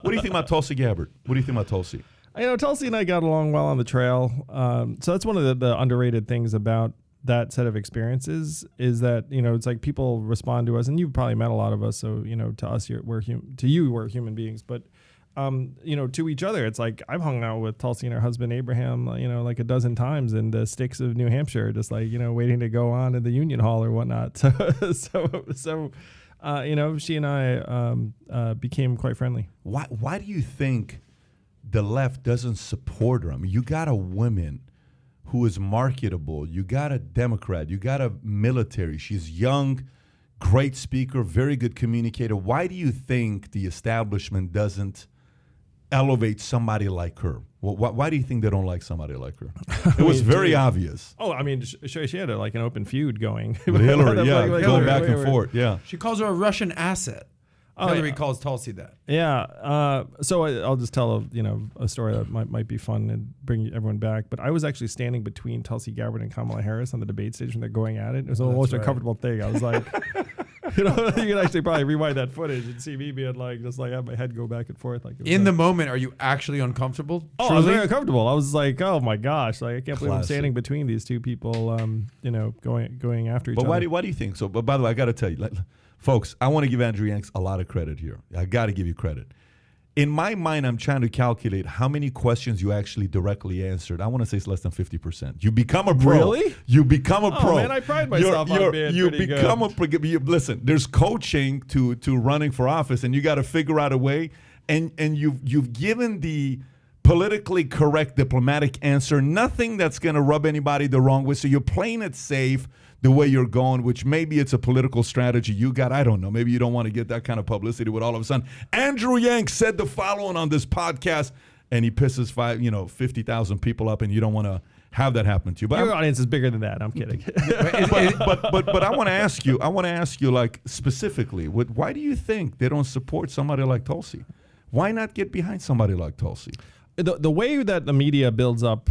do you think about Tulsi Gabbard? What do you think about Tulsi? Tulsi and I got along well on the trail. So that's one of the underrated things about that set of experiences is that, it's like people respond to us, and you've probably met a lot of us. So, to us, we're human beings. But, to each other, it's like I've hung out with Tulsi and her husband, Abraham, like a dozen times in the sticks of New Hampshire, just like, waiting to go on in the Union Hall or whatnot. So she and I became quite friendly. Why do you think the left doesn't support her? I mean, you got a woman who is marketable. You got a Democrat. You got a military. She's young, great speaker, very good communicator. Why do you think the establishment doesn't elevate somebody like her? Why do you think they don't like somebody like her? It was very obvious. Oh, I mean, she had an open feud going. With Hillary, going back and forth, yeah. She calls her a Russian asset. Hillary calls Tulsi that. Yeah. So I'll just tell a story that might be fun and bring everyone back. But I was actually standing between Tulsi Gabbard and Kamala Harris on the debate stage when they're going at it. It was almost a comfortable thing. I was like, you can actually probably rewind that footage and see me being like, just like have my head go back and forth. Like in the moment, are you actually uncomfortable? Oh, I was very uncomfortable. I was like, oh my gosh, like I can't believe I'm standing between these two people, going after each other. But why do you think so? But by the way, I got to tell you, folks, I want to give Andrew Yanks a lot of credit here. I got to give you credit. In my mind, I'm trying to calculate how many questions you actually directly answered. I want to say it's less than 50%. You become a pro. Really? You become a pro. Oh, man, I pride myself on being you pretty become good. Listen, there's coaching to running for office, and you got to figure out a way. And you've given the politically correct diplomatic answer, nothing that's going to rub anybody the wrong way. So you're playing it safe the way you're going, which maybe it's a political strategy you got. I don't know. Maybe you don't want to get that kind of publicity with all of a sudden. Andrew Yank said the following on this podcast, and he pisses 50,000 people up, and you don't want to have that happen to you. But your audience is bigger than that. I'm kidding. but I want to ask you, like specifically, why do you think they don't support somebody like Tulsi? Why not get behind somebody like Tulsi? The way that the media builds up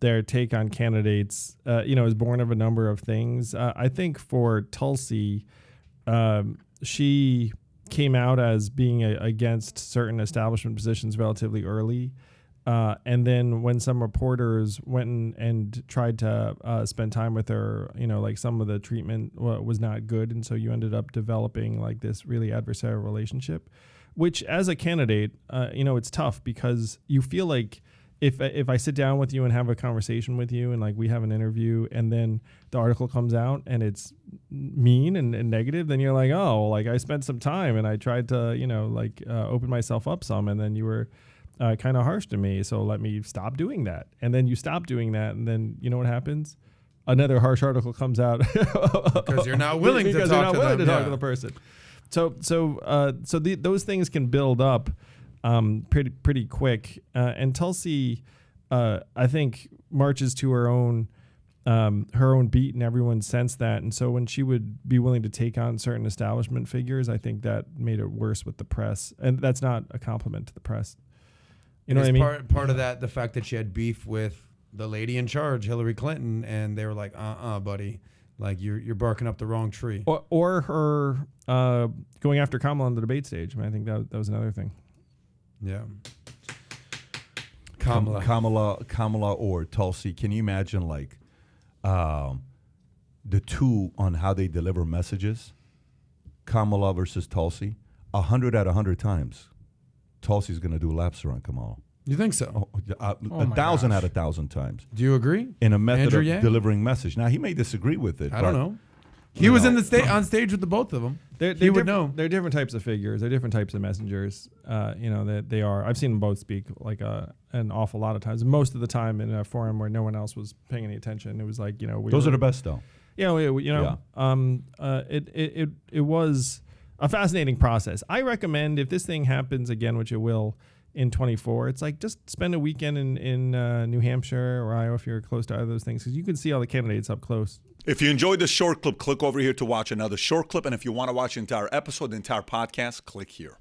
their take on candidates, is born of a number of things. I think for Tulsi, she came out as being against certain establishment positions relatively early. And then when some reporters went and tried to spend time with her, like some of the treatment was not good. And so you ended up developing like this really adversarial relationship, which as a candidate, it's tough because you feel like if I sit down with you and have a conversation with you and like we have an interview and then the article comes out and it's mean and negative, then you're like, oh, like I spent some time and I tried to, open myself up some, and then you were kind of harsh to me. So let me stop doing that. And then you stop doing that. And then you know what happens? Another harsh article comes out because you're not willing to talk to the person. So those things can build up pretty quick. And Tulsi, I think, marches to her own beat, and everyone sensed that. And so when she would be willing to take on certain establishment figures, I think that made it worse with the press. And that's not a compliment to the press. You know what I mean? Part of that, the fact that she had beef with the lady in charge, Hillary Clinton, and they were like, buddy, like you're barking up the wrong tree. Or her going after Kamala on the debate stage. I mean, I think that was another thing. Yeah. Kamala or Tulsi. Can you imagine like the two on how they deliver messages? Kamala versus Tulsi. 100 out of 100 times, Tulsi's going to do laps around Kamala. You think so? 1,000 out of 1,000 times. Do you agree? In a method of delivering message. Now, he may disagree with it. I don't know. He was on stage with the both of them. He would know. They're different types of figures. They're different types of messengers. That they are. I've seen them both speak like an awful lot of times. Most of the time in a forum where no one else was paying any attention. It was like those are the best though. Yeah, it was a fascinating process. I recommend if this thing happens again, which it will in 24, it's like just spend a weekend in New Hampshire or Iowa if you're close to either of those things, because you can see all the candidates up close. If you enjoyed this short clip, click over here to watch another short clip. And if you want to watch the entire episode, the entire podcast, click here.